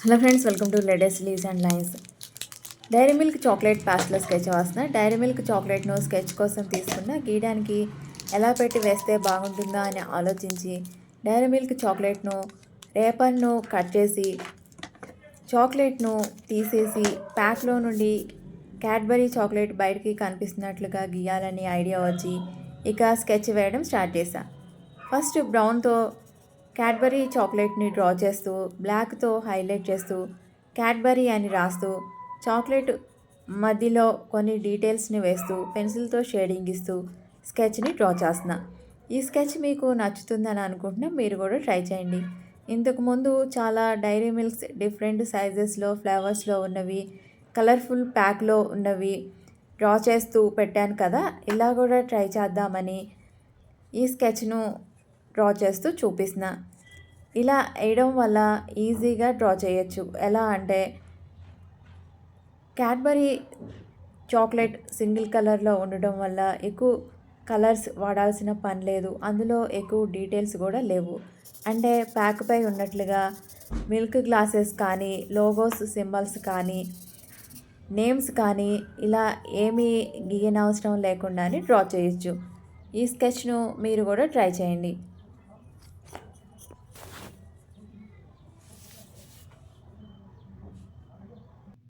Hello friends, welcome to latest leaves and lines. Dairy Milk chocolate ప్యాస్ట్లో sketch వేస్తున్నా. Dairy Milk చాక్లెట్ను sketch కోసం తీసుకున్న గీయడానికి ఎలా పెట్టి వేస్తే బాగుంటుందా అని ఆలోచించి డైరీ మిల్క్ చాక్లెట్ను రేపర్ను కట్ చేసి చాక్లెట్ను తీసేసి ప్యాక్లో నుండి క్యాడ్బరీ చాక్లెట్ బయటికి కనిపిస్తున్నట్లుగా గీయాలని ఐడియా వచ్చి ఇక స్కెచ్ వేయడం స్టార్ట్ చేశా. ఫస్ట్ బ్రౌన్తో క్యాడ్బరీ చాక్లెట్ని డ్రా చేస్తూ బ్లాక్తో హైలైట్ చేస్తూ క్యాడ్బరీ అని రాస్తూ చాక్లెట్ మధ్యలో కొన్ని డీటెయిల్స్ని వేస్తూ పెన్సిల్తో షేడింగ్ ఇస్తూ స్కెచ్ని డ్రా చేస్తున్నా. ఈ స్కెచ్ మీకు నచ్చుతుందని అనుకుంటున్నా. మీరు కూడా ట్రై చేయండి. ఇంతకుముందు చాలా డైరీ మిల్క్స్ డిఫరెంట్ సైజెస్లో ఫ్లేవర్స్లో ఉన్నవి కలర్ఫుల్ ప్యాక్లో ఉన్నవి డ్రా చేస్తూ పెట్టాను కదా, ఇలా కూడా ట్రై చేద్దామని ఈ స్కెచ్ను డ్రా చేస్తూ చూపిస్తున్నా. ఇలా వేయడం వల్ల ఈజీగా డ్రా చేయొచ్చు. ఎలా అంటే క్యాడ్బరీ చాక్లెట్ సింగిల్ కలర్లో ఉండడం వల్ల ఎక్కువ కలర్స్ వాడాల్సిన పని లేదు. అందులో ఎక్కువ డీటెయిల్స్ కూడా లేవు. అంటే ప్యాక్పై ఉన్నట్లుగా మిల్క్ గ్లాసెస్ కానీ లోగోస్ సింబల్స్ కానీ నేమ్స్ కానీ ఇలా ఏమీ గీయనవసరం లేకుండానే డ్రా చేయొచ్చు. ఈ స్కెచ్ను మీరు కూడా ట్రై చేయండి.